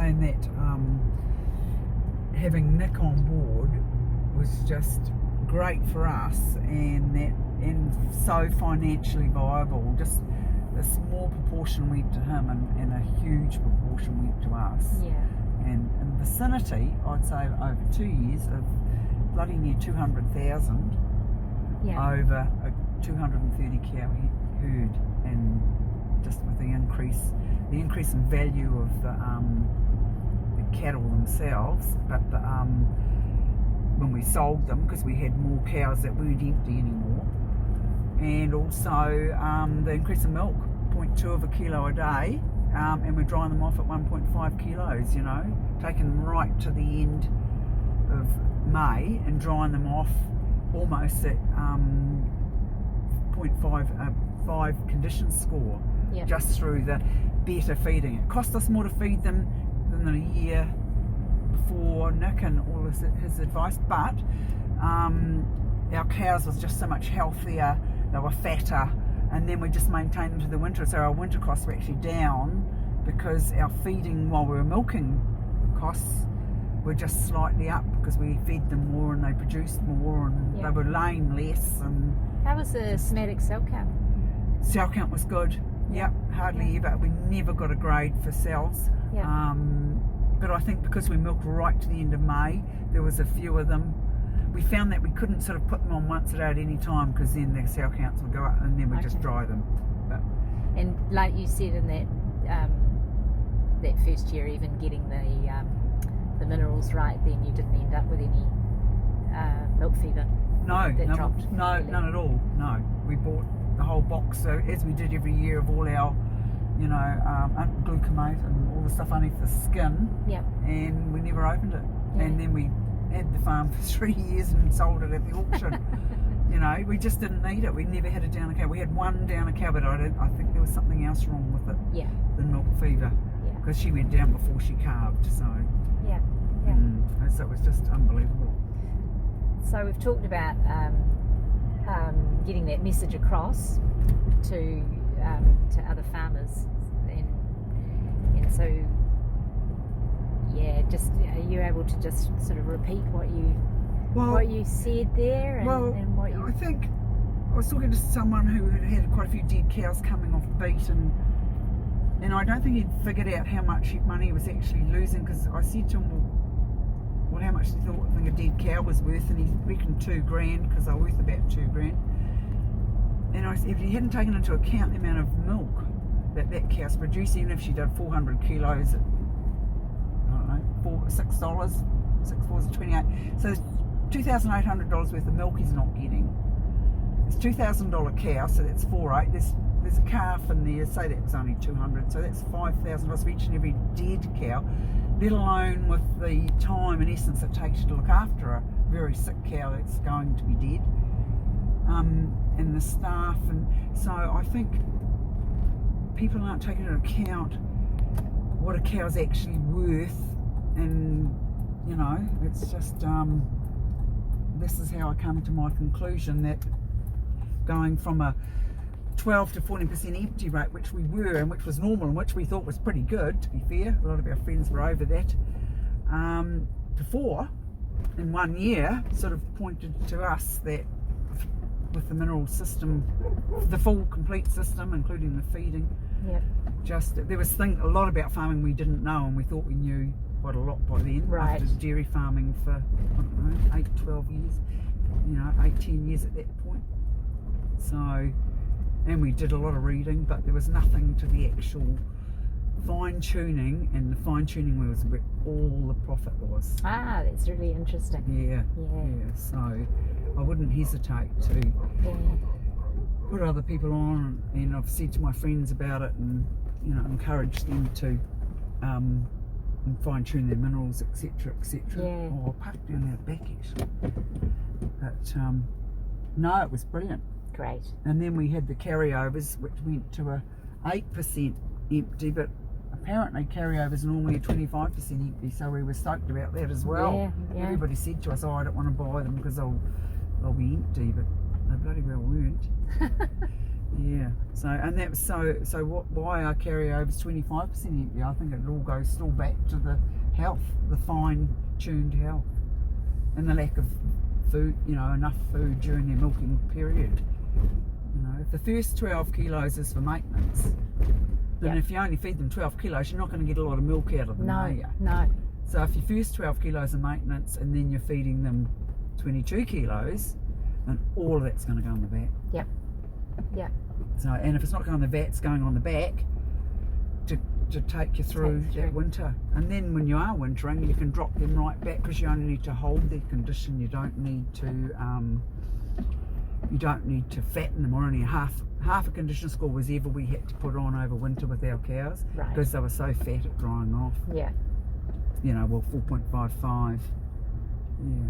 saying that having Nick on board was just great for us, and so financially viable. Just a small proportion went to him, and a huge proportion went to us. Yeah. And in vicinity, I'd say over 2 years of bloody near 200,000 over a 230 cow herd, and just with the increase in value of the cattle themselves, but when we sold them, because we had more cows that weren't empty anymore, and also the increase in milk, 0.2 of a kilo a day, and we're drying them off at 1.5 kilos, taking them right to the end of May and drying them off almost at 0.5 condition score, just through the better feeding. It cost us more to feed them than the year before Nick and all his advice, but our cows was just so much healthier, they were fatter, and then we just maintained them to the winter, so our winter costs were actually down because our feeding while we were milking costs were just slightly up because we fed them more and they produced more, and they were laying less. And how was the somatic cell count? Cell count was good. Hardly ever. We never got a grade for cells. But I think because we milked right to the end of May, there was a few of them. We found that we couldn't sort of put them on once a day at any time, because then their cell counts would go up, and then we just dry them. And like you said, in that first year, even getting the minerals right, then you didn't end up with any milk fever. None at all. No, we bought the whole box, so as we did every year, of all our glucamate and all the stuff underneath the skin, and we never opened it. And then we had the farm for 3 years and sold it at the auction. We just didn't need it. We never had a downer cow. We had one downer cow, but I think there was something else wrong with it. The milk fever, because she went down before she calved. So so it was just unbelievable. So we've talked about getting that message across to other farmers, and so just are you able to just sort of repeat what you said there, and what you... I think I was talking to someone who had quite a few dead cows coming off beat, and I don't think he'd figured out how much money he was actually losing, because I said to him, well, how much do you think a dead cow was worth? And he reckoned $2,000, because they're worth about $2,000. And I said, if he hadn't taken into account the amount of milk that cow's produced, even if she did 400 kilos at, I don't know, $6, 6 fours are 28. So there's $2,800 worth of milk he's not getting. It's $2,000 cow, so that's 4.8. There's a calf in there, say that was only 200, so that's $5,000 for each and every dead cow, let alone with the time and essence it takes you to look after a very sick cow that's going to be dead, and the staff. And so I think people aren't taking into account what a cow's actually worth, and it's just this is how I come to my conclusion that going from a 12 to 14% empty rate, which we were, and which was normal, and which we thought was pretty good, to be fair, a lot of our friends were over that, to 4 in 1 year, sort of pointed to us that with the mineral system, the full complete system, including the feeding, just there was a lot about farming we didn't know, and we thought we knew quite a lot by then. After dairy farming for, I don't know, 8, 12 years, 8, 10 years at that point. So, and we did a lot of reading, but there was nothing to the actual fine-tuning, and the fine-tuning was where all the profit was. That's really interesting. Yeah. So I wouldn't hesitate to put other people on, and I've said to my friends about it, and encourage them to fine-tune their minerals, etc. Oh, I'll park down out back actually. But no, it was brilliant. Great. And then we had the carryovers, which went to a 8% empty, but apparently carryovers are normally a 25% empty, so we were stoked about that as well. Everybody said to us, I don't want to buy them because they'll be empty, but they bloody well weren't. Yeah. So and that was so why our carryover's 25% empty. I think it all goes still back to the health, the fine-tuned health, and the lack of food. Enough food during their milking period. If the first 12 kilos is for maintenance, then if you only feed them 12 kilos, you're not going to get a lot of milk out of them, are you? No. So if your first 12 kilos are maintenance and then you're feeding them 22 kilos, then all of that's going to go on the back. Yep. Yep. So, and if it's not going on the vat, it's going on the back to take you through that winter. And then when you are wintering, you can drop them right back because you only need to hold their condition. You don't need to fatten them, or only half a condition score was ever we had to put on over winter with our cows because they were so fat at drying off. Yeah. 4.55. Yeah.